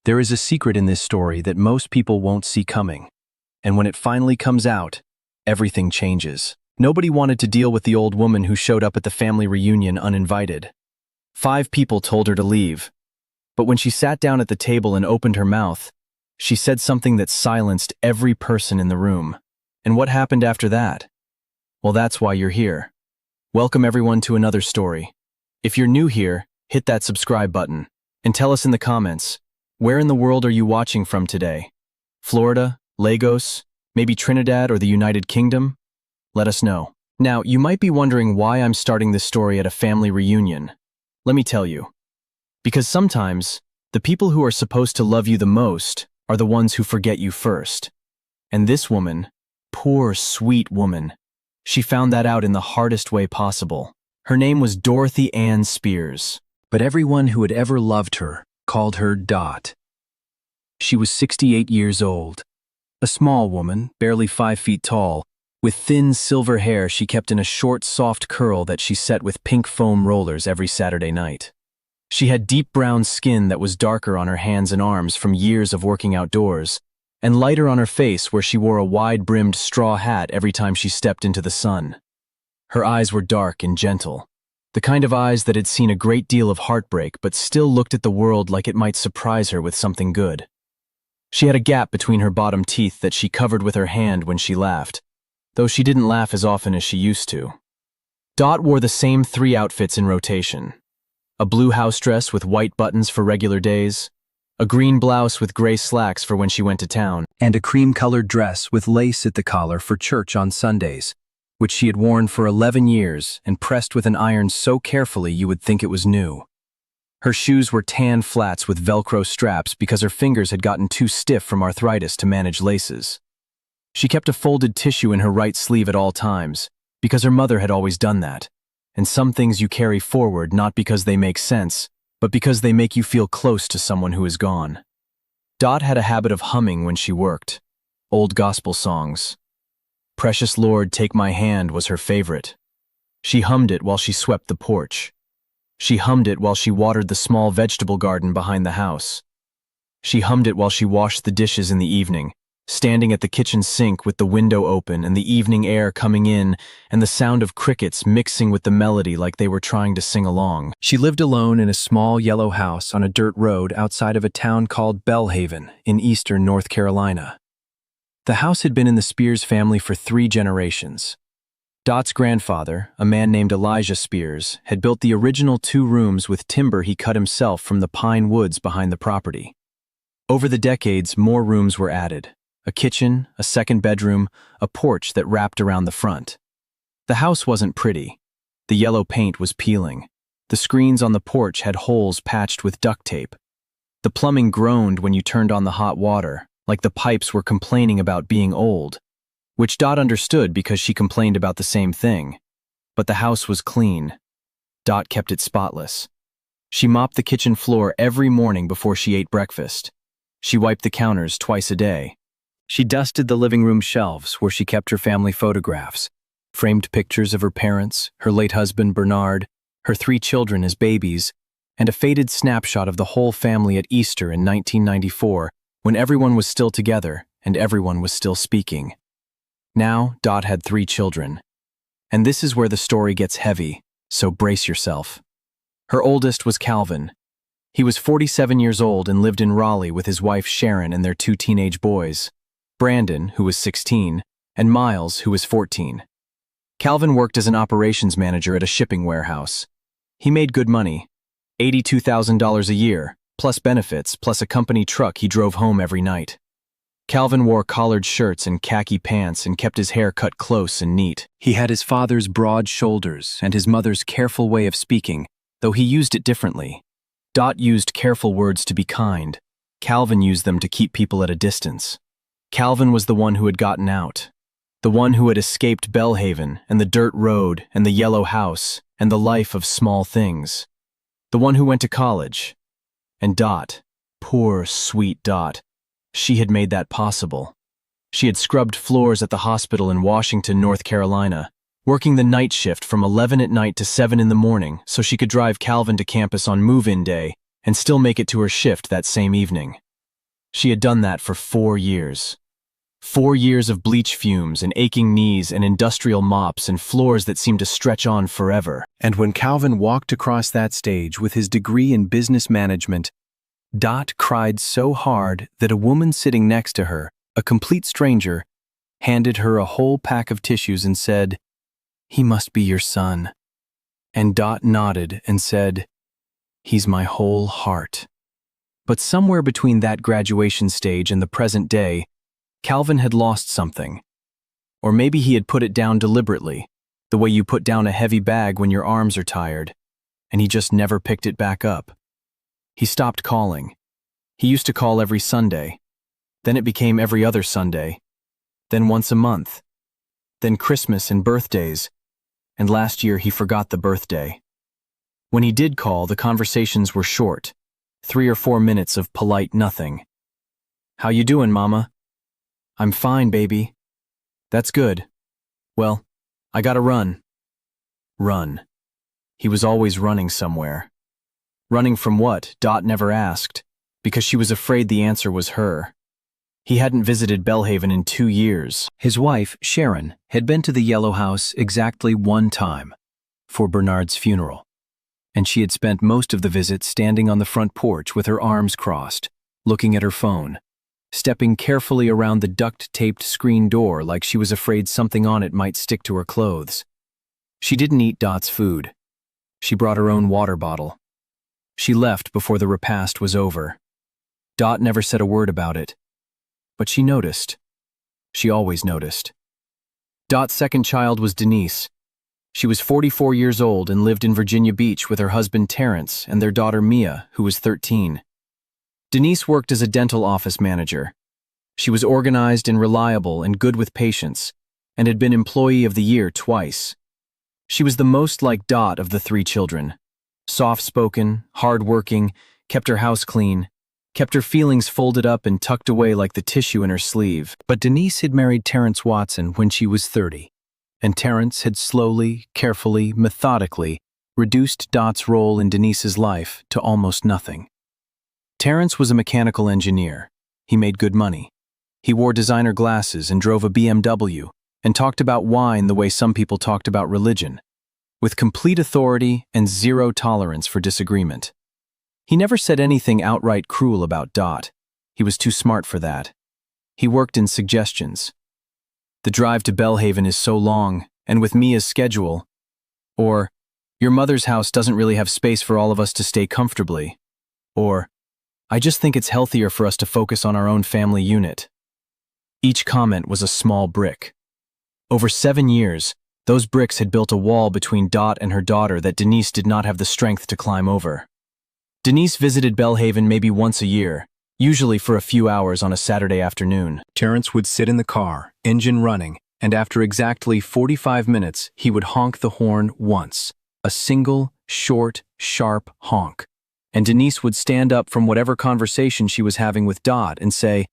There is a secret in this story that most people won't see coming. And when it finally comes out, everything changes. Nobody wanted to deal with the old woman who showed up at the family reunion uninvited. 5 people told her to leave. But when she sat down at the table and opened her mouth, she said something that silenced every person in the room. And what happened after that? Well, that's why you're here. Welcome everyone to another story. If you're new here, hit that subscribe button and tell us in the comments, where in the world are you watching from today? Florida, Lagos, maybe Trinidad or the United Kingdom? Let us know. Now, you might be wondering why I'm starting this story at a family reunion. Let me tell you. Because sometimes, the people who are supposed to love you the most are the ones who forget you first. And this woman, poor, sweet woman, she found that out in the hardest way possible. Her name was Dorothy Ann Spears, but everyone who had ever loved her called her Dot. She was 68 years old. A small woman, barely 5 feet tall, with thin silver hair she kept in a short, soft curl that she set with pink foam rollers every Saturday night. She had deep brown skin that was darker on her hands and arms from years of working outdoors, and lighter on her face where she wore a wide-brimmed straw hat every time she stepped into the sun. Her eyes were dark and gentle, the kind of eyes that had seen a great deal of heartbreak but still looked at the world like it might surprise her with something good. She had a gap between her bottom teeth that she covered with her hand when she laughed, though she didn't laugh as often as she used to. Dot wore the same 3 outfits in rotation: a blue house dress with white buttons for regular days, a green blouse with gray slacks for when she went to town, and a cream-colored dress with lace at the collar for church on Sundays, which she had worn for 11 years and pressed with an iron so carefully you would think it was new. Her shoes were tan flats with Velcro straps because her fingers had gotten too stiff from arthritis to manage laces. She kept a folded tissue in her right sleeve at all times, because her mother had always done that. And some things you carry forward not because they make sense, but because they make you feel close to someone who is gone. Dot had a habit of humming when she worked. Old gospel songs. Precious Lord, Take My Hand was her favorite. She hummed it while she swept the porch. She hummed it while she watered the small vegetable garden behind the house. She hummed it while she washed the dishes in the evening, standing at the kitchen sink with the window open and the evening air coming in and the sound of crickets mixing with the melody like they were trying to sing along. She lived alone in a small yellow house on a dirt road outside of a town called Belhaven in eastern North Carolina. The house had been in the Spears family for 3 generations. Dot's grandfather, a man named Elijah Spears, had built the original 2 rooms with timber he cut himself from the pine woods behind the property. Over the decades, more rooms were added. A kitchen, a second bedroom, a porch that wrapped around the front. The house wasn't pretty. The yellow paint was peeling. The screens on the porch had holes patched with duct tape. The plumbing groaned when you turned on the hot water, like the pipes were complaining about being old, which Dot understood because she complained about the same thing. But the house was clean. Dot kept it spotless. She mopped the kitchen floor every morning before she ate breakfast. She wiped the counters twice a day. She dusted the living room shelves where she kept her family photographs, framed pictures of her parents, her late husband Bernard, her 3 children as babies, and a faded snapshot of the whole family at Easter in 1994 when everyone was still together and everyone was still speaking. Now, Dot had 3 children. And this is where the story gets heavy, so brace yourself. Her oldest was Calvin. He was 47 years old and lived in Raleigh with his wife Sharon and their 2 teenage boys, Brandon, who was 16, and Miles, who was 14. Calvin worked as an operations manager at a shipping warehouse. He made good money, $82,000 a year, plus benefits, plus a company truck he drove home every night. Calvin wore collared shirts and khaki pants and kept his hair cut close and neat. He had his father's broad shoulders and his mother's careful way of speaking, though he used it differently. Dot used careful words to be kind. Calvin used them to keep people at a distance. Calvin was the one who had gotten out, the one who had escaped Belhaven and the dirt road and the yellow house and the life of small things, the one who went to college. And Dot, poor, sweet Dot, she had made that possible. She had scrubbed floors at the hospital in Washington, North Carolina, working the night shift from 11 at night to 7 in the morning so she could drive Calvin to campus on move-in day and still make it to her shift that same evening. She had done that for 4 years. 4 years of bleach fumes and aching knees and industrial mops and floors that seemed to stretch on forever. And when Calvin walked across that stage with his degree in business management, Dot cried so hard that a woman sitting next to her, a complete stranger, handed her a whole pack of tissues and said, "He must be your son." And Dot nodded and said, "He's my whole heart." But somewhere between that graduation stage and the present day, Calvin had lost something. Or maybe he had put it down deliberately, the way you put down a heavy bag when your arms are tired, and he just never picked it back up. He stopped calling. He used to call every Sunday. Then it became every other Sunday. Then once a month. Then Christmas and birthdays. And last year he forgot the birthday. When he did call, the conversations were short, 3 or 4 minutes of polite nothing. "How you doing, Mama?" "I'm fine, baby." "That's good. Well, I gotta run." Run. He was always running somewhere. Running from what, Dot never asked, because she was afraid the answer was her. He hadn't visited Belhaven in 2 years. His wife, Sharon, had been to the Yellow House exactly 1 time, for Bernard's funeral, and she had spent most of the visit standing on the front porch with her arms crossed, looking at her phone, stepping carefully around the duct-taped screen door like she was afraid something on it might stick to her clothes. She didn't eat Dot's food. She brought her own water bottle. She left before the repast was over. Dot never said a word about it. But she noticed. She always noticed. Dot's second child was Denise. She was 44 years old and lived in Virginia Beach with her husband Terrence and their daughter Mia, who was 13. Denise worked as a dental office manager. She was organized and reliable and good with patients, and had been Employee of the Year twice. She was the most like Dot of the 3 children. Soft-spoken, hard-working, kept her house clean, kept her feelings folded up and tucked away like the tissue in her sleeve. But Denise had married Terrence Watson when she was 30, and Terrence had slowly, carefully, methodically reduced Dot's role in Denise's life to almost nothing. Terrence was a mechanical engineer. He made good money. He wore designer glasses and drove a BMW and talked about wine the way some people talked about religion, with complete authority and 0 tolerance for disagreement. He never said anything outright cruel about Dot. He was too smart for that. He worked in suggestions. "The drive to Belhaven is so long, and with Mia's schedule," or "Your mother's house doesn't really have space for all of us to stay comfortably," or "I just think it's healthier for us to focus on our own family unit." Each comment was a small brick. Over 7 years, those bricks had built a wall between Dot and her daughter that Denise did not have the strength to climb over. Denise visited Belhaven maybe once a year, usually for a few hours on a Saturday afternoon. Terrence would sit in the car, engine running, and after exactly 45 minutes, he would honk the horn once, a single, short, sharp honk. And Denise would stand up from whatever conversation she was having with Dot and say,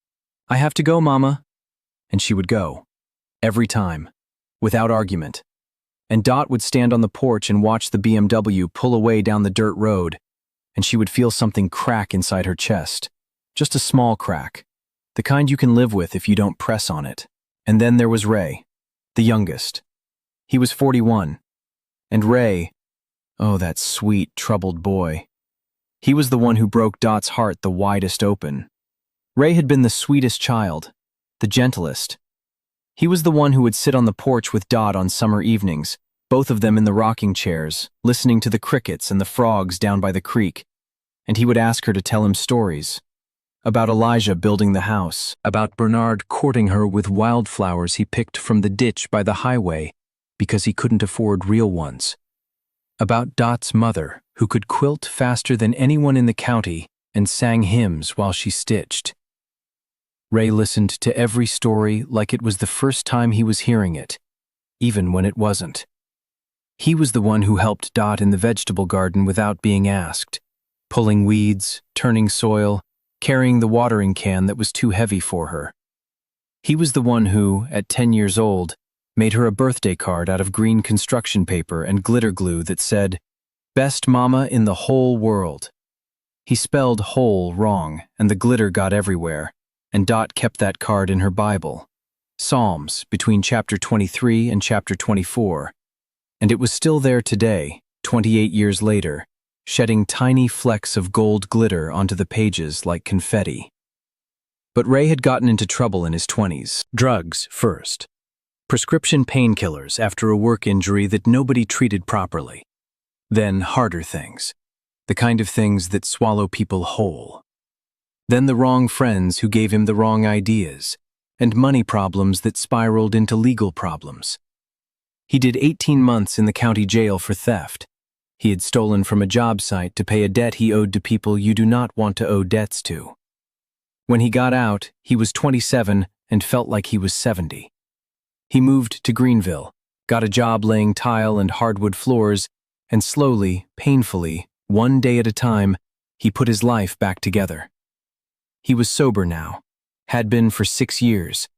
"I have to go, Mama." And she would go. Every time. Without argument. And Dot would stand on the porch and watch the BMW pull away down the dirt road, and she would feel something crack inside her chest. Just a small crack. The kind you can live with if you don't press on it. And then there was Ray, the youngest. He was 41. And Ray, oh, that sweet, troubled boy. He was the one who broke Dot's heart the widest open. Ray had been the sweetest child, the gentlest. He was the one who would sit on the porch with Dot on summer evenings, both of them in the rocking chairs, listening to the crickets and the frogs down by the creek, and he would ask her to tell him stories. About Elijah building the house, about Bernard courting her with wildflowers he picked from the ditch by the highway because he couldn't afford real ones. About Dot's mother, who could quilt faster than anyone in the county and sang hymns while she stitched. Ray listened to every story like it was the first time he was hearing it, even when it wasn't. He was the one who helped Dot in the vegetable garden without being asked, pulling weeds, turning soil, carrying the watering can that was too heavy for her. He was the one who, at 10 years old, made her a birthday card out of green construction paper and glitter glue that said, "Best Mama in the whole world." He spelled whole wrong, and the glitter got everywhere, and Dot kept that card in her Bible, Psalms, between chapter 23 and chapter 24, and it was still there today, 28 years later, shedding tiny flecks of gold glitter onto the pages like confetti. But Ray had gotten into trouble in his 20s. Drugs first. Prescription painkillers after a work injury that nobody treated properly. Then harder things. The kind of things that swallow people whole. Then the wrong friends who gave him the wrong ideas, and money problems that spiraled into legal problems. He did 18 months in the county jail for theft. He had stolen from a job site to pay a debt he owed to people you do not want to owe debts to. When he got out, he was 27 and felt like he was 70. He moved to Greenville, got a job laying tile and hardwood floors, and slowly, painfully, one day at a time, he put his life back together. He was sober now, had been for 6 years.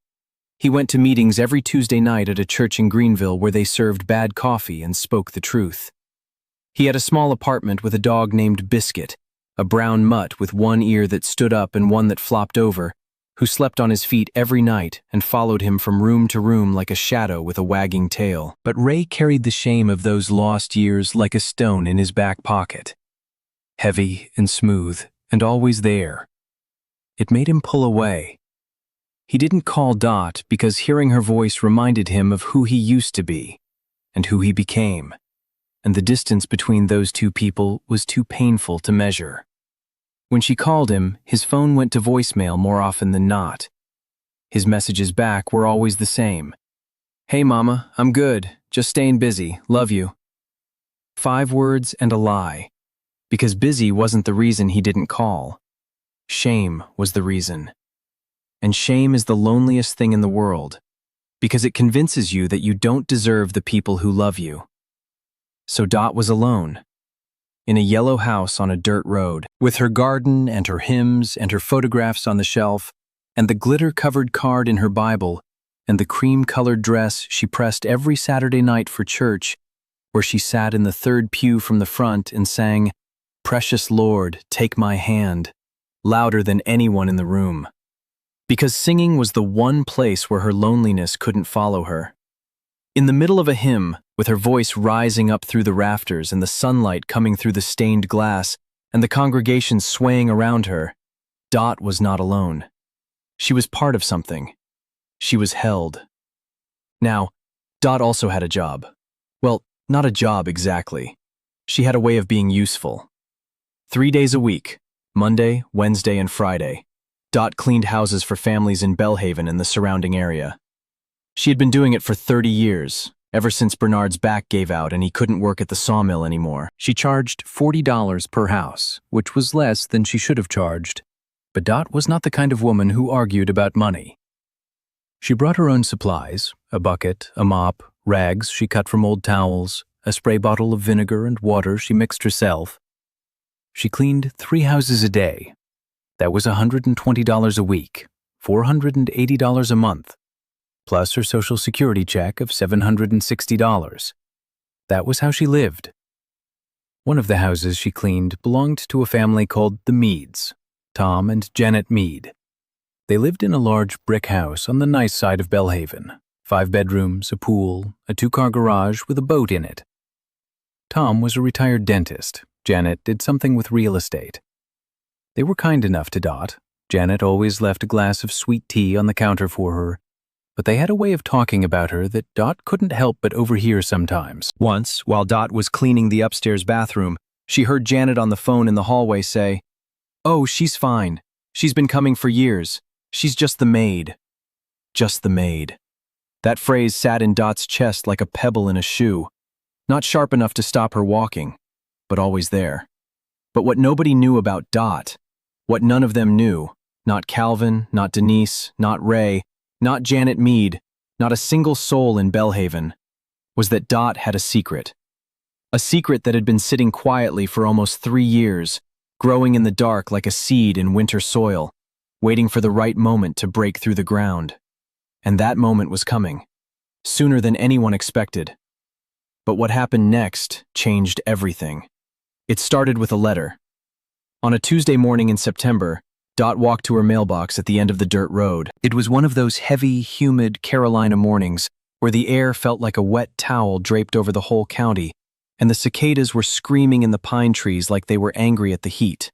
He went to meetings every Tuesday night at a church in Greenville where they served bad coffee and spoke the truth. He had a small apartment with a dog named Biscuit, a brown mutt with one ear that stood up and one that flopped over, who slept on his feet every night and followed him from room to room like a shadow with a wagging tail. But Ray carried the shame of those lost years like a stone in his back pocket. Heavy and smooth, and always there. It made him pull away. He didn't call Dot because hearing her voice reminded him of who he used to be, and who he became, and the distance between those two people was too painful to measure. When she called him, his phone went to voicemail more often than not. His messages back were always the same. "Hey mama, I'm good, just staying busy, love you." 5 words and a lie, because busy wasn't the reason he didn't call. Shame was the reason. And shame is the loneliest thing in the world, because it convinces you that you don't deserve the people who love you. So Dot was alone, in a yellow house on a dirt road, with her garden and her hymns and her photographs on the shelf, and the glitter-covered card in her Bible, and the cream-colored dress she pressed every Saturday night for church, where she sat in the 3rd pew from the front and sang, "Precious Lord, take my hand," louder than anyone in the room. Because singing was the one place where her loneliness couldn't follow her. In the middle of a hymn, with her voice rising up through the rafters and the sunlight coming through the stained glass and the congregation swaying around her, Dot was not alone. She was part of something. She was held. Now, Dot also had a job. Well, not a job exactly. She had a way of being useful. 3 days a week, Monday, Wednesday, and Friday, Dot cleaned houses for families in Belhaven and the surrounding area. She had been doing it for 30 years, ever since Bernard's back gave out and he couldn't work at the sawmill anymore. She charged $40 per house, which was less than she should have charged. But Dot was not the kind of woman who argued about money. She brought her own supplies, a bucket, a mop, rags she cut from old towels, a spray bottle of vinegar and water she mixed herself. She cleaned 3 houses a day. That was $120 a week, $480 a month, plus her Social Security check of $760. That was how she lived. One of the houses she cleaned belonged to a family called the Maids, Tom and Janet Maid. They lived in a large brick house on the nice side of Belhaven, 5 bedrooms, a pool, a 2-car garage with a boat in it. Tom was a retired dentist. Janet did something with real estate. They were kind enough to Dot. Janet always left a glass of sweet tea on the counter for her, but they had a way of talking about her that Dot couldn't help but overhear sometimes. Once, while Dot was cleaning the upstairs bathroom, she heard Janet on the phone in the hallway say, "Oh, she's fine. She's been coming for years. She's just the maid." Just the maid. That phrase sat in Dot's chest like a pebble in a shoe, not sharp enough to stop her walking, but always there. But what nobody knew about Dot, what none of them knew, not Calvin, not Denise, not Ray, not Janet Maid, not a single soul in Belhaven, was that Dot had a secret. A secret that had been sitting quietly for almost 3 years, growing in the dark like a seed in winter soil, waiting for the right moment to break through the ground. And that moment was coming, sooner than anyone expected. But what happened next changed everything. It started with a letter. On a Tuesday morning in September, Dot walked to her mailbox at the end of the dirt road. It was one of those heavy, humid Carolina mornings where the air felt like a wet towel draped over the whole county, and the cicadas were screaming in the pine trees like they were angry at the heat.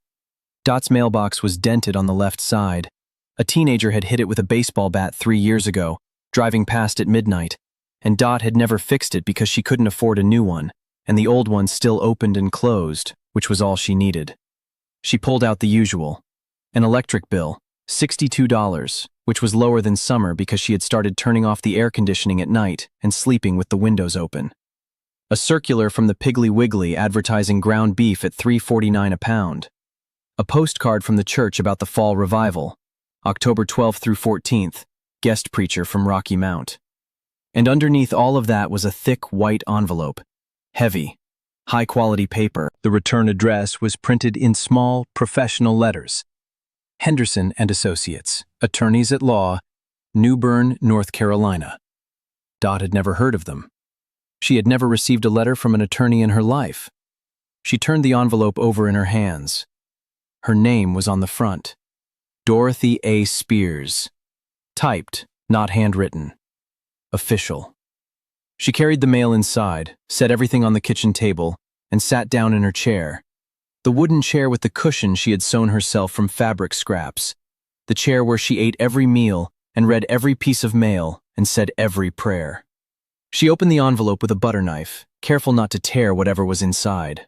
Dot's mailbox was dented on the left side. A teenager had hit it with a baseball bat 3 years ago, driving past at midnight, and Dot had never fixed it because she couldn't afford a new one, and the old one still opened and closed, which was all she needed. She pulled out the usual. An electric bill, $62, which was lower than summer because she had started turning off the air conditioning at night and sleeping with the windows open. A circular from the Piggly Wiggly advertising ground beef at $3.49 a pound. A postcard from the church about the fall revival, October 12th through 14th, guest preacher from Rocky Mount. And underneath all of that was a thick white envelope, heavy, high-quality paper. The return address was printed in small, professional letters. Henderson and Associates, Attorneys at Law, New Bern, North Carolina. Dot had never heard of them. She had never received a letter from an attorney in her life. She turned the envelope over in her hands. Her name was on the front. Dorothy A. Spears. Typed, not handwritten. Official. She carried the mail inside, set everything on the kitchen table, and sat down in her chair. The wooden chair with the cushion she had sewn herself from fabric scraps. The chair where she ate every meal and read every piece of mail and said every prayer. She opened the envelope with a butter knife, careful not to tear whatever was inside.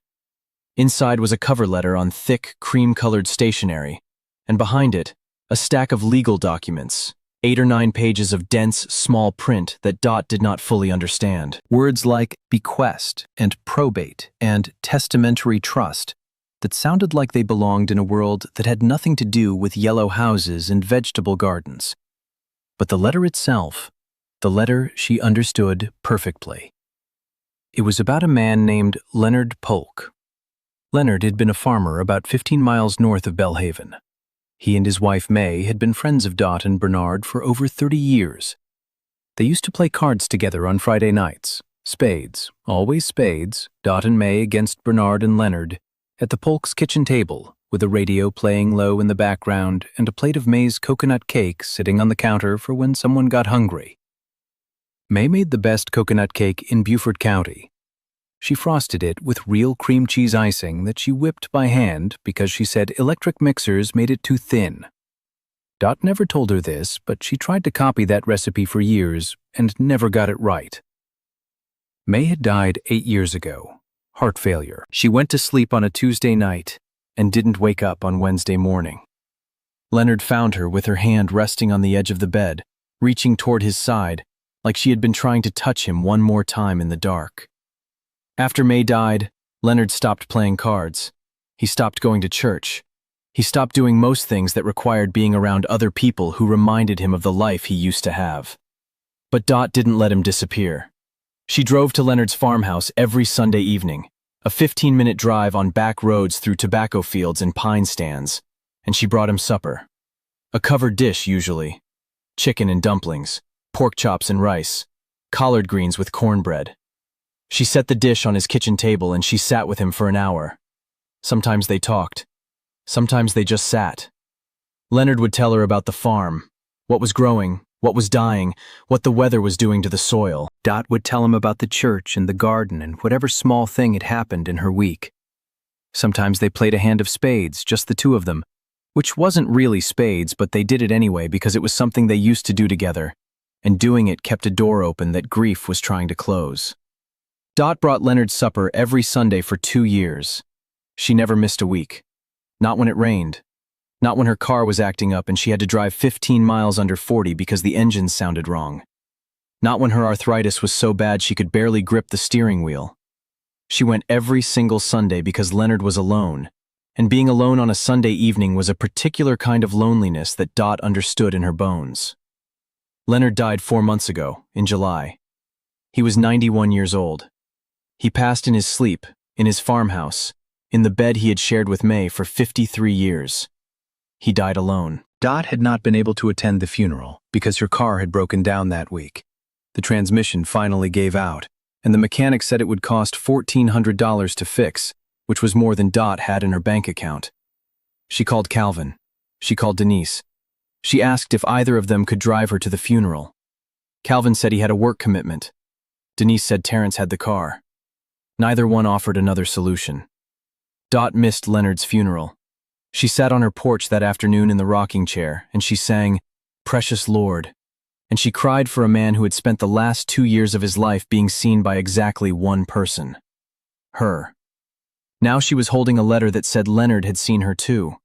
Inside was a cover letter on thick, cream-colored stationery, and behind it, a stack of legal documents, 8 or 9 pages of dense, small print that Dot did not fully understand. Words like bequest and probate and testamentary trust that sounded like they belonged in a world that had nothing to do with yellow houses and vegetable gardens. But the letter itself, the letter she understood perfectly. It was about a man named Leonard Polk. Leonard had been a farmer about 15 miles north of Belhaven. He and his wife May had been friends of Dot and Bernard for over 30 years. They used to play cards together on Friday nights, spades, always spades, Dot and May against Bernard and Leonard, at the Polk's kitchen table, with a radio playing low in the background and a plate of May's coconut cake sitting on the counter for when someone got hungry. May made the best coconut cake in Beaufort County. She frosted it with real cream cheese icing that she whipped by hand because she said electric mixers made it too thin. Dot never told her this, but she tried to copy that recipe for years and never got it right. May had died 8 years ago, heart failure. She went to sleep on a Tuesday night and didn't wake up on Wednesday morning. Leonard found her with her hand resting on the edge of the bed, reaching toward his side, like she had been trying to touch him one more time in the dark. After May died, Leonard stopped playing cards. He stopped going to church. He stopped doing most things that required being around other people who reminded him of the life he used to have. But Dot didn't let him disappear. She drove to Leonard's farmhouse every Sunday evening, a 15-minute drive on back roads through tobacco fields and pine stands, and she brought him supper. A covered dish, usually. Chicken and dumplings, pork chops and rice, collard greens with cornbread. She set the dish on his kitchen table and she sat with him for an hour. Sometimes they talked. Sometimes they just sat. Leonard would tell her about the farm, what was growing, what was dying, what the weather was doing to the soil. Dot would tell him about the church and the garden and whatever small thing had happened in her week. Sometimes they played a hand of spades, just the two of them, which wasn't really spades, but they did it anyway because it was something they used to do together, and doing it kept a door open that grief was trying to close. Dot brought Leonard supper every Sunday for 2 years. She never missed a week. Not when it rained. Not when her car was acting up and she had to drive 15 miles under 40 because the engine sounded wrong. Not when her arthritis was so bad she could barely grip the steering wheel. She went every single Sunday because Leonard was alone, and being alone on a Sunday evening was a particular kind of loneliness that Dot understood in her bones. Leonard died 4 months ago, in July. He was 91 years old. He passed in his sleep, in his farmhouse, in the bed he had shared with May for 53 years. He died alone. Dot had not been able to attend the funeral because her car had broken down that week. The transmission finally gave out, and the mechanic said it would cost $1,400 to fix, which was more than Dot had in her bank account. She called Calvin. She called Denise. She asked if either of them could drive her to the funeral. Calvin said he had a work commitment. Denise said Terrence had the car. Neither one offered another solution. Dot missed Leonard's funeral. She sat on her porch that afternoon in the rocking chair, and she sang, "Precious Lord," and she cried for a man who had spent the last 2 years of his life being seen by exactly one person. Her. Now she was holding a letter that said Leonard had seen her too.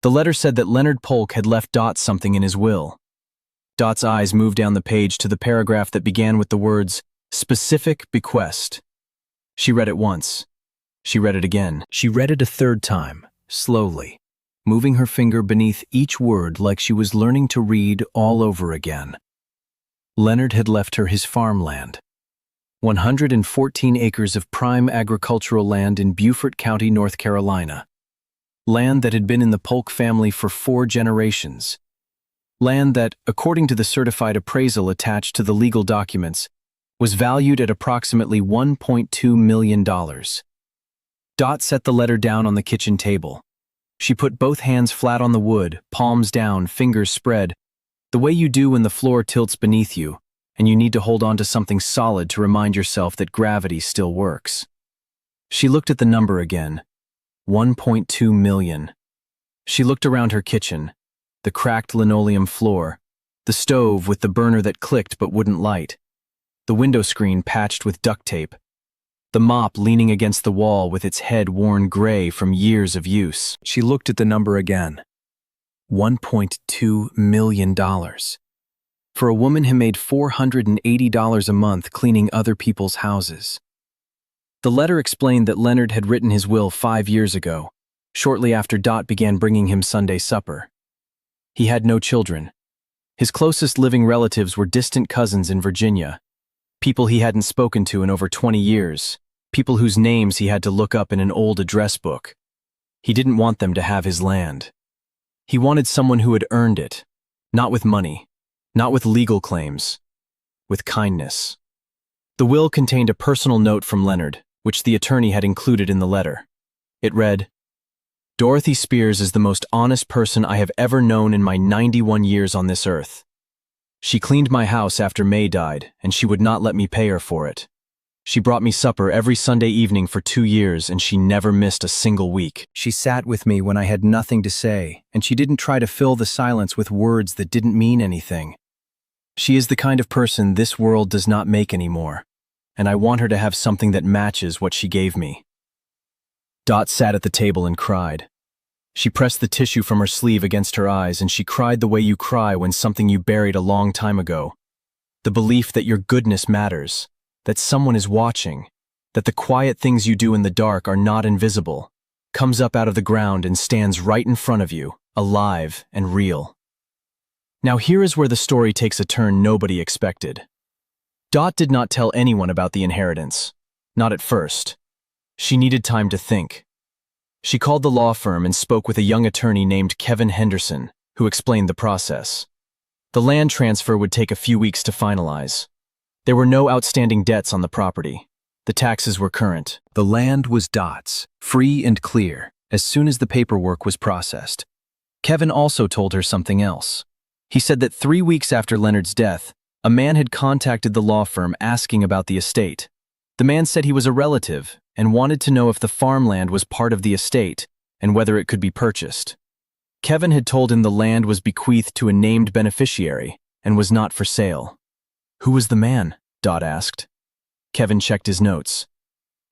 The letter said that Leonard Polk had left Dot something in his will. Dot's eyes moved down the page to the paragraph that began with the words, "Specific bequest." She read it once. She read it again. She read it a third time, slowly, moving her finger beneath each word like she was learning to read all over again. Leonard had left her his farmland. 114 acres of prime agricultural land in Beaufort County, North Carolina. Land that had been in the Polk family for 4 generations. Land that, according to the certified appraisal attached to the legal documents, was valued at approximately $1.2 million. Dot set the letter down on the kitchen table. She put both hands flat on the wood, palms down, fingers spread, the way you do when the floor tilts beneath you, and you need to hold on to something solid to remind yourself that gravity still works. She looked at the number again. 1.2 million. She looked around her kitchen, the cracked linoleum floor, the stove with the burner that clicked but wouldn't light, the window screen patched with duct tape, the mop leaning against the wall with its head worn gray from years of use. She looked at the number again. $1.2 million. For a woman who made $480 a month cleaning other people's houses. The letter explained that Leonard had written his will 5 years ago, shortly after Dot began bringing him Sunday supper. He had no children. His closest living relatives were distant cousins in Virginia, people he hadn't spoken to in over 20 years, people whose names he had to look up in an old address book. He didn't want them to have his land. He wanted someone who had earned it, not with money, not with legal claims, with kindness. The will contained a personal note from Leonard, which the attorney had included in the letter. It read, "Dorothy Spears is the most honest person I have ever known in my 91 years on this earth. She cleaned my house after May died, and she would not let me pay her for it. She brought me supper every Sunday evening for 2 years, and she never missed a single week. She sat with me when I had nothing to say, and she didn't try to fill the silence with words that didn't mean anything. She is the kind of person this world does not make anymore, and I want her to have something that matches what she gave me." Dot sat at the table and cried. She pressed the tissue from her sleeve against her eyes, and she cried the way you cry when something you buried a long time ago. The belief that your goodness matters, that someone is watching, that the quiet things you do in the dark are not invisible, comes up out of the ground and stands right in front of you, alive and real. Now here is where the story takes a turn nobody expected. Dot did not tell anyone about the inheritance, not at first. She needed time to think. She called the law firm and spoke with a young attorney named Kevin Henderson, who explained the process. The land transfer would take a few weeks to finalize. There were no outstanding debts on the property. The taxes were current. The land was Dot's, free and clear, as soon as the paperwork was processed. Kevin also told her something else. He said that 3 weeks after Leonard's death, a man had contacted the law firm asking about the estate. The man said he was a relative and wanted to know if the farmland was part of the estate and whether it could be purchased. Kevin had told him the land was bequeathed to a named beneficiary and was not for sale. "Who was the man?" Dot asked. Kevin checked his notes.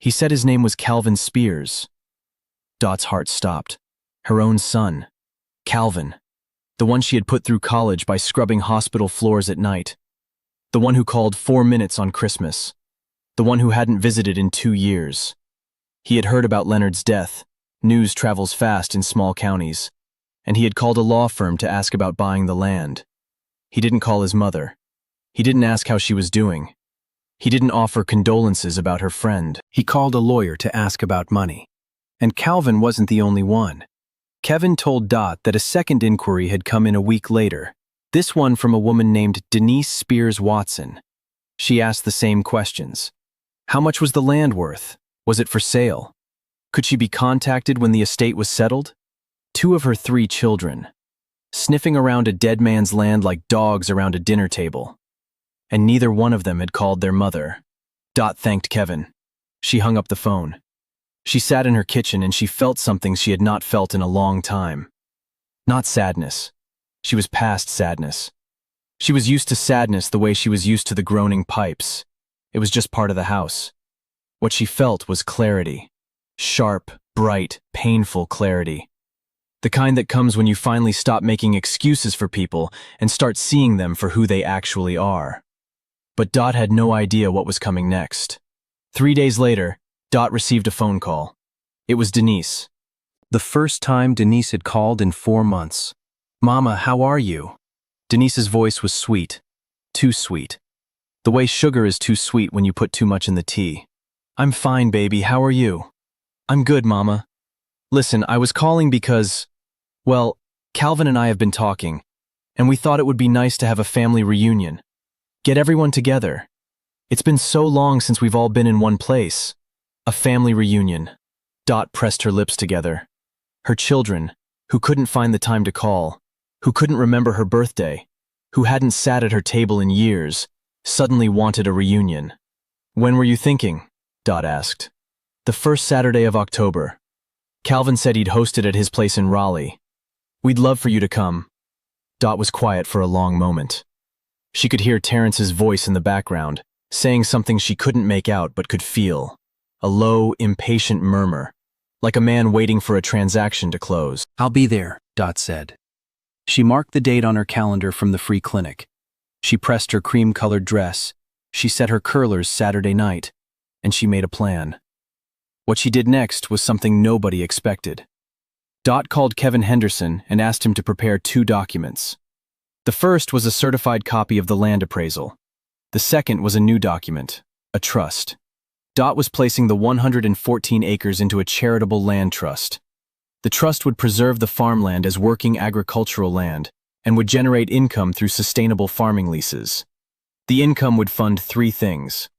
He said his name was Calvin Spears. Dot's heart stopped. Her own son. Calvin. The one she had put through college by scrubbing hospital floors at night. The one who called 4 minutes on Christmas. The one who hadn't visited in 2 years. He had heard about Leonard's death. News travels fast in small counties. And he had called a law firm to ask about buying the land. He didn't call his mother. He didn't ask how she was doing. He didn't offer condolences about her friend. He called a lawyer to ask about money. And Calvin wasn't the only one. Kevin told Dot that a second inquiry had come in a week later, this one from a woman named Denise Spears Watson. She asked the same questions. How much was the land worth? Was it for sale? Could she be contacted when the estate was settled? two of her three children, sniffing around a dead man's land like dogs around a dinner table. And neither one of them had called their mother. Dot thanked Kevin. She hung up the phone. She sat in her kitchen and she felt something she had not felt in a long time. Not sadness. She was past sadness. She was used to sadness the way she was used to the groaning pipes. It was just part of the house. What she felt was clarity. Sharp, bright, painful clarity. The kind that comes when you finally stop making excuses for people and start seeing them for who they actually are. But Dot had no idea what was coming next. 3 days later, Dot received a phone call. It was Denise. The first time Denise had called in 4 months. "Mama, how are you?" Denise's voice was sweet. Too sweet. The way sugar is too sweet when you put too much in the tea. "I'm fine, baby. How are you?" "I'm good, Mama. Listen, I was calling because, well, Calvin and I have been talking, and we thought it would be nice to have a family reunion. Get everyone together. It's been so long since we've all been in one place. A family reunion." Dot pressed her lips together. Her children, who couldn't find the time to call, who couldn't remember her birthday, who hadn't sat at her table in years, suddenly wanted a reunion. "When were you thinking?" Dot asked. "The first Saturday of October. Calvin said he'd host it at his place in Raleigh. We'd love for you to come." Dot was quiet for a long moment. She could hear Terrence's voice in the background, saying something she couldn't make out but could feel. A low, impatient murmur, like a man waiting for a transaction to close. "I'll be there," Dot said. She marked the date on her calendar from the free clinic. She pressed her cream-colored dress. She set her curlers Saturday night, and she made a plan. What she did next was something nobody expected. Dot called Kevin Henderson and asked him to prepare 2 documents. The first was a certified copy of the land appraisal. The second was a new document, a trust. Dot was placing the 114 acres into a charitable land trust. The trust would preserve the farmland as working agricultural land and would generate income through sustainable farming leases. The income would fund 3 things: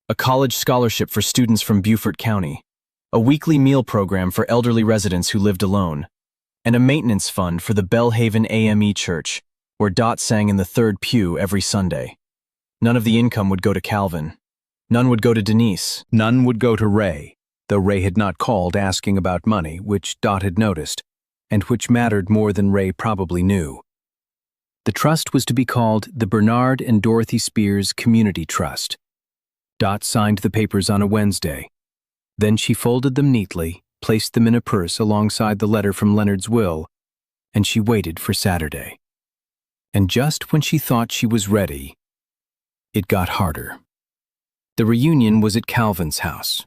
a college scholarship for students from Beaufort County, a weekly meal program for elderly residents who lived alone, and a maintenance fund for the Bellhaven AME Church, where Dot sang in the 3rd pew every Sunday. None of the income would go to Calvin. None would go to Denise. None would go to Ray, though Ray had not called asking about money, which Dot had noticed, and which mattered more than Ray probably knew. The trust was to be called the Bernard and Dorothy Spears Community Trust. Dot signed the papers on a Wednesday. Then she folded them neatly, placed them in a purse alongside the letter from Leonard's will, and she waited for Saturday. And just when she thought she was ready, it got harder. The reunion was at Calvin's house.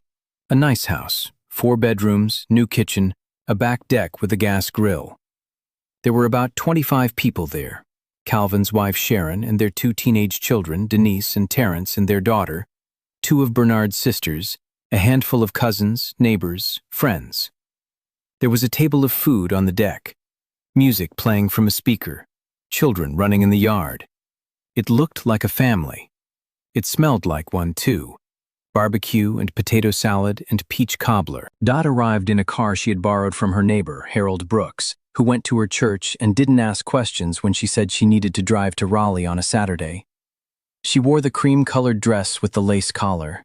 A nice house, 4 bedrooms, new kitchen, a back deck with a gas grill. There were about 25 people there. Calvin's wife Sharon and their 2 teenage children, Denise and Terrence, and their daughter, 2 of Bernard's sisters, a handful of cousins, neighbors, friends. There was a table of food on the deck, music playing from a speaker, children running in the yard. It looked like a family. It smelled like one, too. Barbecue and potato salad and peach cobbler. Dot arrived in a car she had borrowed from her neighbor, Harold Brooks, who went to her church and didn't ask questions when she said she needed to drive to Raleigh on a Saturday. She wore the cream-colored dress with the lace collar.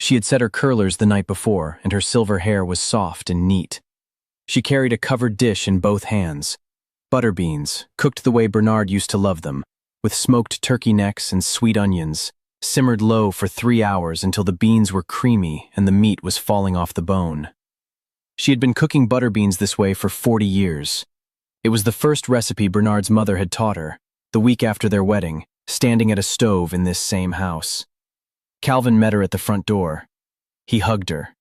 She had set her curlers the night before, and her silver hair was soft and neat. She carried a covered dish in both hands. Butter beans, cooked the way Bernard used to love them, with smoked turkey necks and sweet onions, simmered low for 3 hours until the beans were creamy and the meat was falling off the bone. She had been cooking butter beans this way for 40 years. It was the first recipe Bernard's mother had taught her, the week after their wedding, standing at a stove in this same house. Calvin met her at the front door. He hugged her.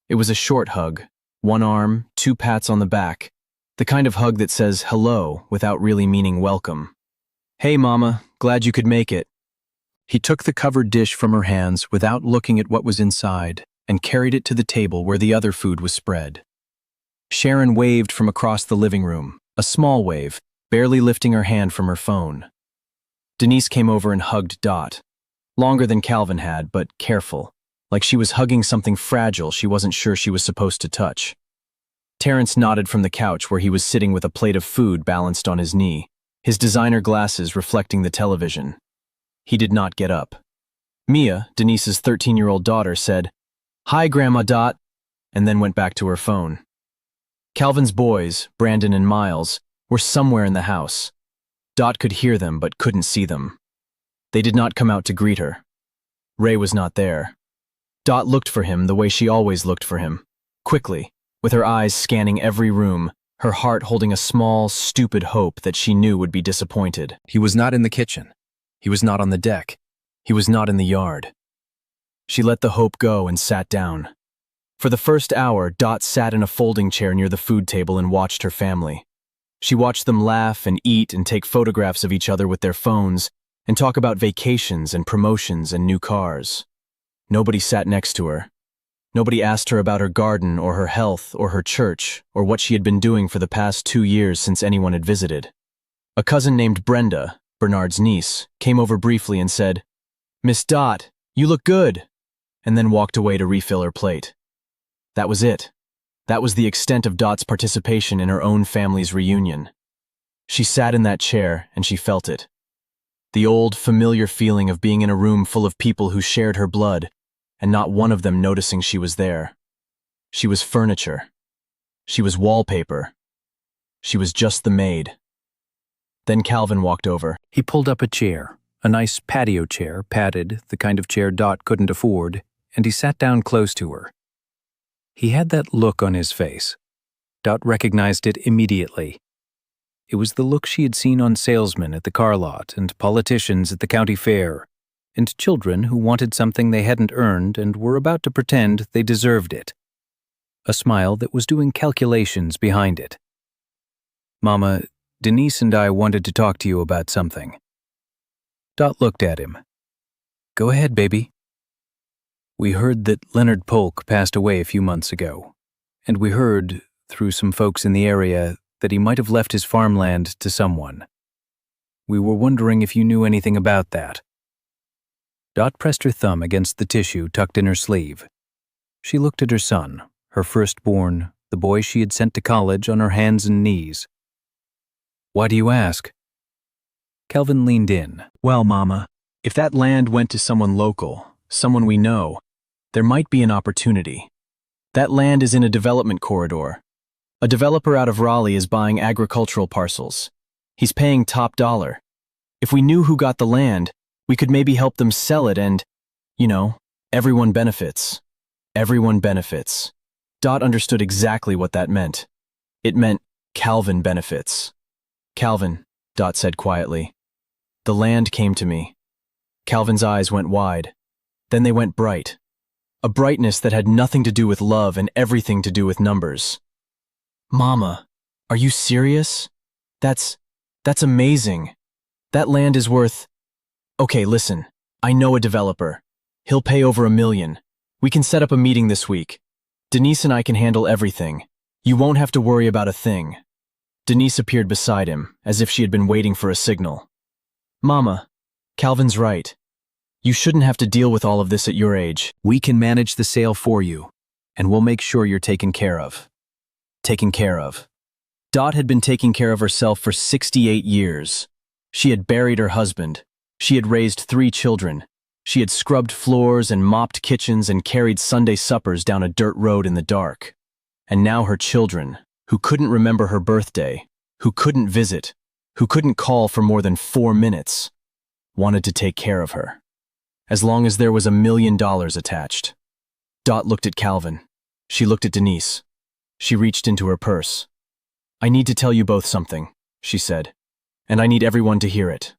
It was a short hug, 1 arm, 2 pats on the back, the kind of hug that says hello without really meaning welcome. "Hey, Mama, glad you could make it." He took the covered dish from her hands without looking at what was inside and carried it to the table where the other food was spread. Sharon waved from across the living room, a small wave, barely lifting her hand from her phone. Denise came over and hugged Dot. Longer than Calvin had, but careful, like she was hugging something fragile she wasn't sure she was supposed to touch. Terrence nodded from the couch where he was sitting with a plate of food balanced on his knee, his designer glasses reflecting the television. He did not get up. Mia, Denise's 13-year-old daughter, said, "Hi, Grandma Dot," and then went back to her phone. Calvin's boys, Brandon and Miles, were somewhere in the house. Dot could hear them but couldn't see them. They did not come out to greet her. Ray was not there. Dot looked for him the way she always looked for him, quickly, with her eyes scanning every room, her heart holding a small, stupid hope that she knew would be disappointed. He was not in the kitchen. He was not on the deck. He was not in the yard. She let the hope go and sat down. For the first hour, Dot sat in a folding chair near the food table and watched her family. She watched them laugh and eat and take photographs of each other with their phones and talk about vacations and promotions and new cars. Nobody sat next to her. Nobody asked her about her garden or her health or her church or what she had been doing for the past 2 years since anyone had visited. A cousin named Brenda, Bernard's niece, came over briefly and said, "Miss Dot, you look good," and then walked away to refill her plate. That was it. That was the extent of Dot's participation in her own family's reunion. She sat in that chair and she felt it. The old, familiar feeling of being in a room full of people who shared her blood, and not one of them noticing she was there. She was furniture. She was wallpaper. She was just the maid. Then Calvin walked over. He pulled up a chair, a nice patio chair, padded, the kind of chair Dot couldn't afford, and he sat down close to her. He had that look on his face. Dot recognized it immediately. It was the look she had seen on salesmen at the car lot and politicians at the county fair, and children who wanted something they hadn't earned and were about to pretend they deserved it. A smile that was doing calculations behind it. "Mama, Denise and I wanted to talk to you about something." Dot looked at him. "Go ahead, baby." "We heard that Leonard Polk passed away a few months ago, and we heard, through some folks in the area, that he might have left his farmland to someone. We were wondering if you knew anything about that." Dot pressed her thumb against the tissue tucked in her sleeve. She looked at her son, her firstborn, the boy she had sent to college, on her hands and knees. "Why do you ask?" Calvin leaned in. "Well, Mama, if that land went to someone local, someone we know, there might be an opportunity. That land is in a development corridor. A developer out of Raleigh is buying agricultural parcels. He's paying top dollar. If we knew who got the land, we could maybe help them sell it and, everyone benefits. Everyone benefits." Dot understood exactly what that meant. It meant Calvin benefits. "Calvin," Dot said quietly. "The land came to me." Calvin's eyes went wide. Then they went bright. A brightness that had nothing to do with love and everything to do with numbers. "Mama, are you serious? That's amazing. That land is worth..." "Okay, listen. I know a developer. He'll pay over $1 million. We can set up a meeting this week. Denise and I can handle everything. You won't have to worry about a thing." Denise appeared beside him, as if she had been waiting for a signal. "Mama, Calvin's right. You shouldn't have to deal with all of this at your age. We can manage the sale for you, and we'll make sure you're taken care of." Taken care of. Dot had been taking care of herself for 68 years. She had buried her husband. She had raised 3 children. She had scrubbed floors and mopped kitchens and carried Sunday suppers down a dirt road in the dark. And now her children, who couldn't remember her birthday, who couldn't visit, who couldn't call for more than 4 minutes, wanted to take care of her. As long as there was $1 million attached. Dot looked at Calvin. She looked at Denise. She reached into her purse. "I need to tell you both something," she said, "and I need everyone to hear it."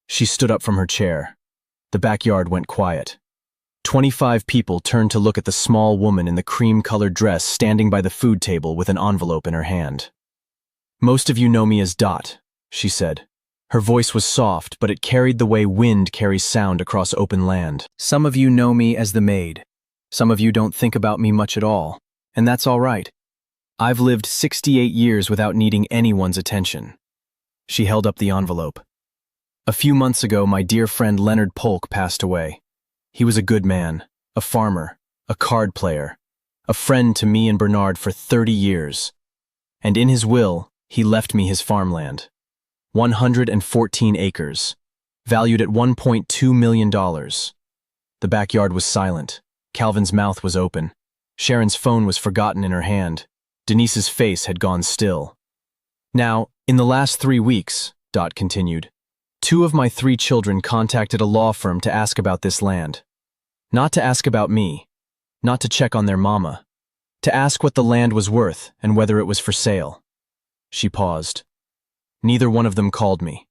She stood up from her chair. The backyard went quiet. 25 people turned to look at the small woman in the cream-colored dress standing by the food table with an envelope in her hand. "Most of you know me as Dot," she said. Her voice was soft, but it carried the way wind carries sound across open land. "Some of you know me as the Maid. Some of you don't think about me much at all, and that's all right. I've lived 68 years without needing anyone's attention." She held up the envelope. "A few months ago, my dear friend Leonard Polk passed away. He was a good man, a farmer, a card player, a friend to me and Bernard for 30 years. And in his will, he left me his farmland. 114 acres, valued at $1.2 million. The backyard was silent. Calvin's mouth was open. Sharon's phone was forgotten in her hand. Denise's face had gone still. Now, in the last 3 weeks, Dot continued, 2 of my 3 children contacted a law firm to ask about this land. Not to ask about me, not to check on their mama, to ask what the land was worth and whether it was for sale. She paused. Neither one of them called me,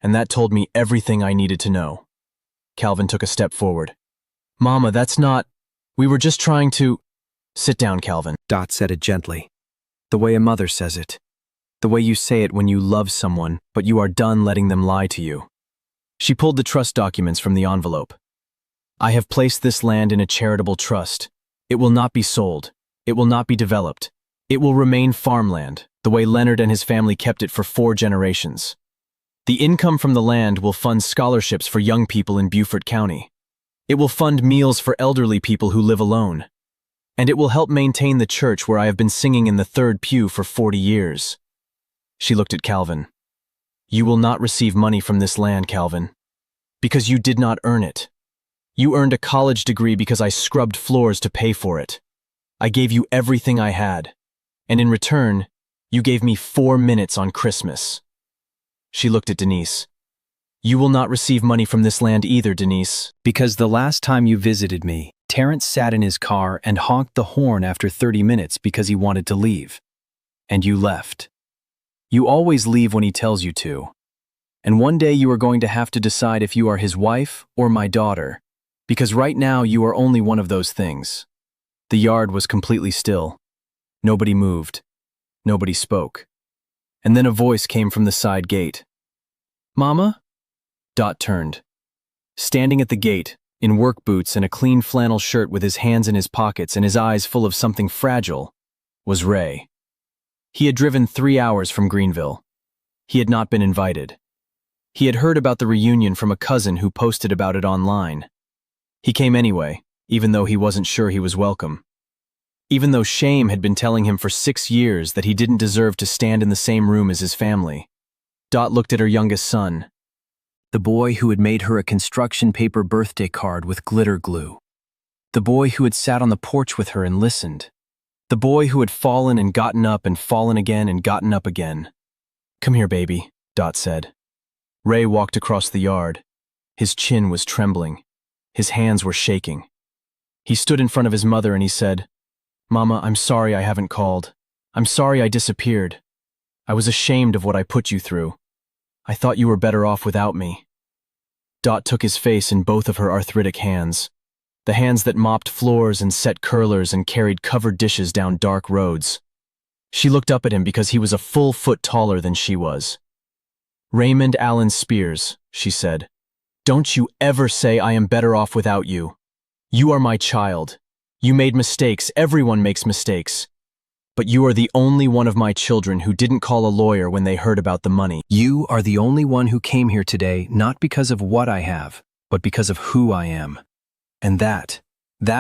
and that told me everything I needed to know. Calvin took a step forward. Mama, that's not… We were just trying to… Sit down, Calvin. Dot said it gently, the way a mother says it, the way you say it when you love someone, but you are done letting them lie to you. She pulled the trust documents from the envelope. I have placed this land in a charitable trust. It will not be sold. It will not be developed. It will remain farmland, the way Leonard and his family kept it for 4 generations. The income from the land will fund scholarships for young people in Beaufort County. It will fund meals for elderly people who live alone. And it will help maintain the church where I have been singing in the 3rd pew for 40 years. She looked at Calvin. You will not receive money from this land, Calvin, because you did not earn it. You earned a college degree because I scrubbed floors to pay for it. I gave you everything I had, and in return, you gave me 4 minutes on Christmas. She looked at Denise. You will not receive money from this land either, Denise. Because the last time you visited me, Terrence sat in his car and honked the horn after 30 minutes because he wanted to leave. And you left. You always leave when he tells you to. And one day you are going to have to decide if you are his wife or my daughter, because right now you are only one of those things. The yard was completely still. Nobody moved. Nobody spoke. And then a voice came from the side gate. Mama? Dot turned. Standing at the gate, in work boots and a clean flannel shirt with his hands in his pockets and his eyes full of something fragile, was Ray. He had driven 3 hours from Greenville. He had not been invited. He had heard about the reunion from a cousin who posted about it online. He came anyway, even though he wasn't sure he was welcome. Even though shame had been telling him for 6 years that he didn't deserve to stand in the same room as his family. Dot looked at her youngest son, the boy who had made her a construction paper birthday card with glitter glue. The boy who had sat on the porch with her and listened. The boy who had fallen and gotten up and fallen again and gotten up again. Come here, baby, Dot said. Ray walked across the yard. His chin was trembling. His hands were shaking. He stood in front of his mother and he said, Mama, I'm sorry I haven't called. I'm sorry I disappeared. I was ashamed of what I put you through. I thought you were better off without me. Dot took his face in both of her arthritic hands, the hands that mopped floors and set curlers and carried covered dishes down dark roads. She looked up at him because he was a full foot taller than she was. Raymond Allen Spears, she said, don't you ever say I am better off without you. You are my child. You made mistakes. Everyone makes mistakes. But you are the only one of my children who didn't call a lawyer when they heard about the money. You are the only one who came here today not because of what I have, but because of who I am. And that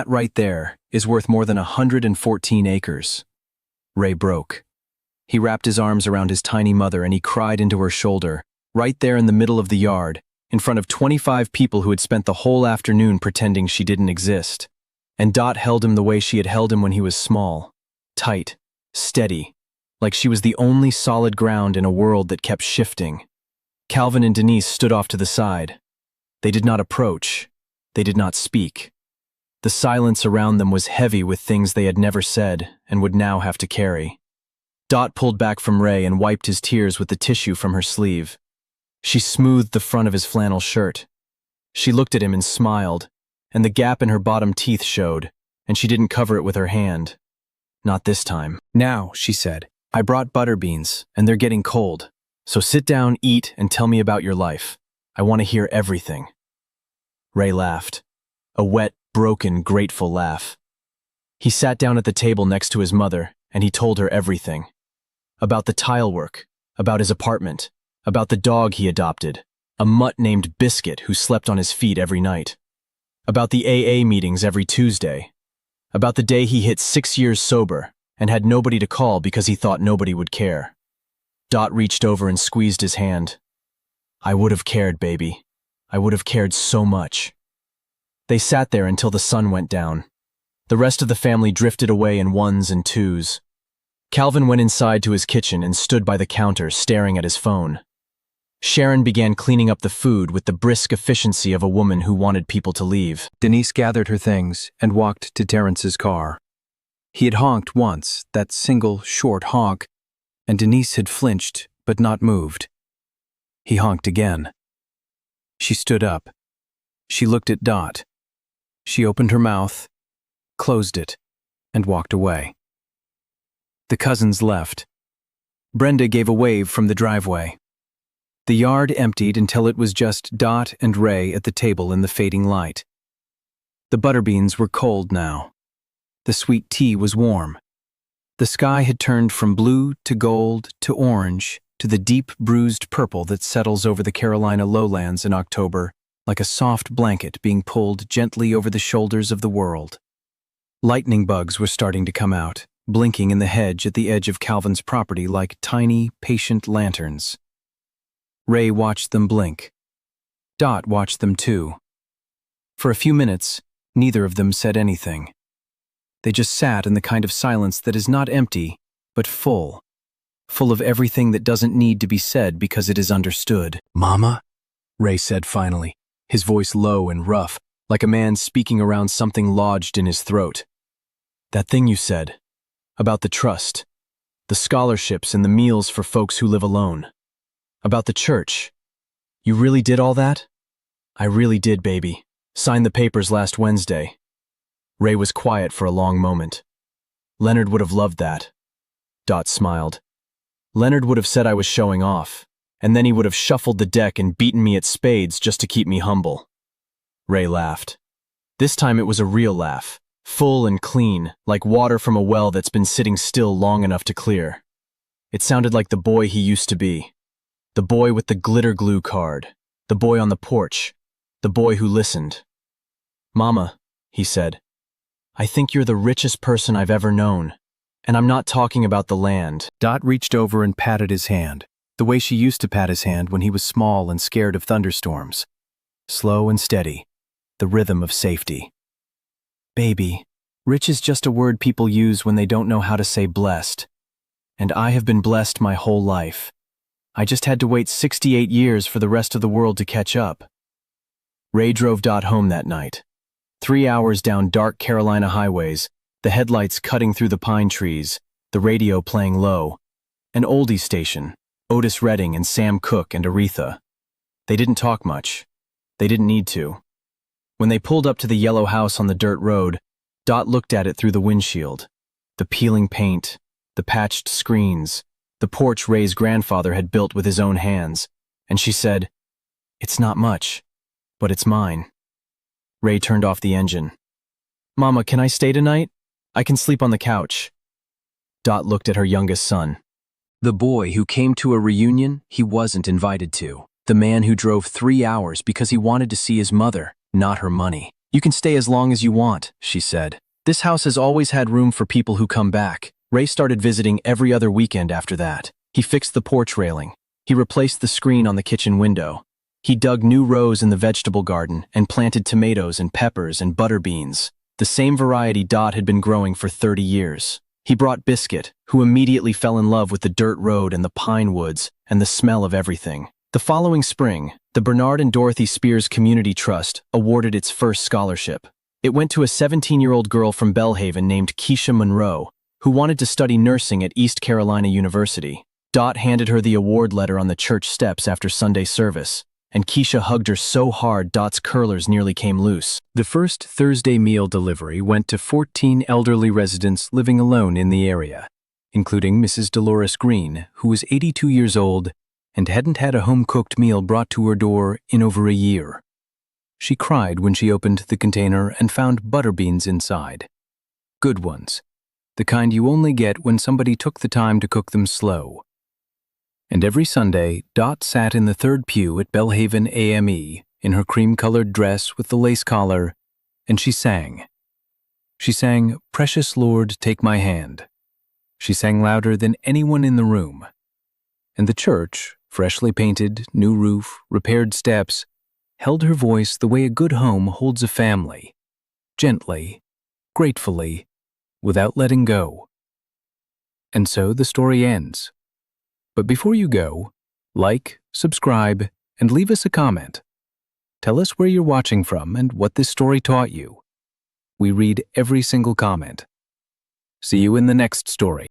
right there, is worth more than 114 acres. Ray broke. He wrapped his arms around his tiny mother and he cried into her shoulder, right there in the middle of the yard, in front of 25 people who had spent the whole afternoon pretending she didn't exist. And Dot held him the way she had held him when he was small, tight, steady, like she was the only solid ground in a world that kept shifting. Calvin and Denise stood off to the side. They did not approach. They did not speak. The silence around them was heavy with things they had never said and would now have to carry. Dot pulled back from Ray and wiped his tears with the tissue from her sleeve. She smoothed the front of his flannel shirt. She looked at him and smiled, and the gap in her bottom teeth showed, and she didn't cover it with her hand. Not this time. Now, she said, I brought butter beans, and they're getting cold. So sit down, eat, and tell me about your life. I want to hear everything. Ray laughed. A wet, broken, grateful laugh. He sat down at the table next to his mother, and he told her everything. About the tile work, about his apartment, about the dog he adopted, a mutt named Biscuit who slept on his feet every night. About the AA meetings every Tuesday. About the day he hit 6 years sober and had nobody to call because he thought nobody would care. Dot reached over and squeezed his hand. I would have cared, baby. I would have cared so much. They sat there until the sun went down. The rest of the family drifted away in ones and twos. Calvin went inside to his kitchen and stood by the counter staring at his phone. Sharon began cleaning up the food with the brisk efficiency of a woman who wanted people to leave. Denise gathered her things and walked to Terrence's car. He had honked once, that single, short honk, and Denise had flinched but not moved. He honked again. She stood up. She looked at Dot. She opened her mouth, closed it, and walked away. The cousins left. Brenda gave a wave from the driveway. The yard emptied until it was just Dot and Ray at the table in the fading light. The butterbeans were cold now. The sweet tea was warm. The sky had turned from blue to gold to orange to the deep bruised purple that settles over the Carolina lowlands in October like a soft blanket being pulled gently over the shoulders of the world. Lightning bugs were starting to come out, blinking in the hedge at the edge of Calvin's property like tiny, patient lanterns. Ray watched them blink. Dot watched them too. For a few minutes, neither of them said anything. They just sat in the kind of silence that is not empty, but full of everything that doesn't need to be said because it is understood. Mama? Ray said finally, his voice low and rough, like a man speaking around something lodged in his throat. That thing you said, about the trust, the scholarships and the meals for folks who live alone. About the church. You really did all that? I really did, baby. Signed the papers last Wednesday. Ray was quiet for a long moment. Leonard would have loved that. Dot smiled. Leonard would have said I was showing off, and then he would have shuffled the deck and beaten me at spades just to keep me humble. Ray laughed. This time it was a real laugh, full and clean, like water from a well that's been sitting still long enough to clear. It sounded like the boy he used to be. The boy with the glitter glue card. The boy on the porch. The boy who listened. Mama, he said, I think you're the richest person I've ever known. And I'm not talking about the land. Dot reached over and patted his hand, the way she used to pat his hand when he was small and scared of thunderstorms. Slow and steady, the rhythm of safety. Baby, rich is just a word people use when they don't know how to say blessed. And I have been blessed my whole life. I just had to wait 68 years for the rest of the world to catch up. Ray drove Dot home that night. 3 hours down dark Carolina highways, the headlights cutting through the pine trees, the radio playing low. An oldie station, Otis Redding and Sam Cooke and Aretha. They didn't talk much. They didn't need to. When they pulled up to the yellow house on the dirt road, Dot looked at it through the windshield. The peeling paint, the patched screens, the porch Ray's grandfather had built with his own hands, and she said, It's not much, but it's mine. Ray turned off the engine. Mama, can I stay tonight? I can sleep on the couch. Dot looked at her youngest son. The boy who came to a reunion he wasn't invited to. The man who drove 3 hours because he wanted to see his mother, not her money. You can stay as long as you want, she said. This house has always had room for people who come back. Ray started visiting every other weekend after that. He fixed the porch railing. He replaced the screen on the kitchen window. He dug new rows in the vegetable garden and planted tomatoes and peppers and butter beans, the same variety Dot had been growing for 30 years. He brought Biscuit, who immediately fell in love with the dirt road and the pine woods and the smell of everything. The following spring, the Bernard and Dorothy Spears Community Trust awarded its first scholarship. It went to a 17-year-old girl from Belhaven named Keisha Monroe, who wanted to study nursing at East Carolina University. Dot handed her the award letter on the church steps after Sunday service, and Keisha hugged her so hard Dot's curlers nearly came loose. The first Thursday meal delivery went to 14 elderly residents living alone in the area, including Mrs. Dolores Green, who was 82 years old and hadn't had a home-cooked meal brought to her door in over a year. She cried when she opened the container and found butter beans inside. Good ones. The kind you only get when somebody took the time to cook them slow. And every Sunday, Dot sat in the third pew at Belhaven AME in her cream-colored dress with the lace collar, and she sang. She sang, "Precious Lord, Take My Hand." She sang louder than anyone in the room. And the church, freshly painted, new roof, repaired steps, held her voice the way a good home holds a family, gently, gratefully, without letting go. And so the story ends. But before you go, like, subscribe, and leave us a comment. Tell us where you're watching from and what this story taught you. We read every single comment. See you in the next story.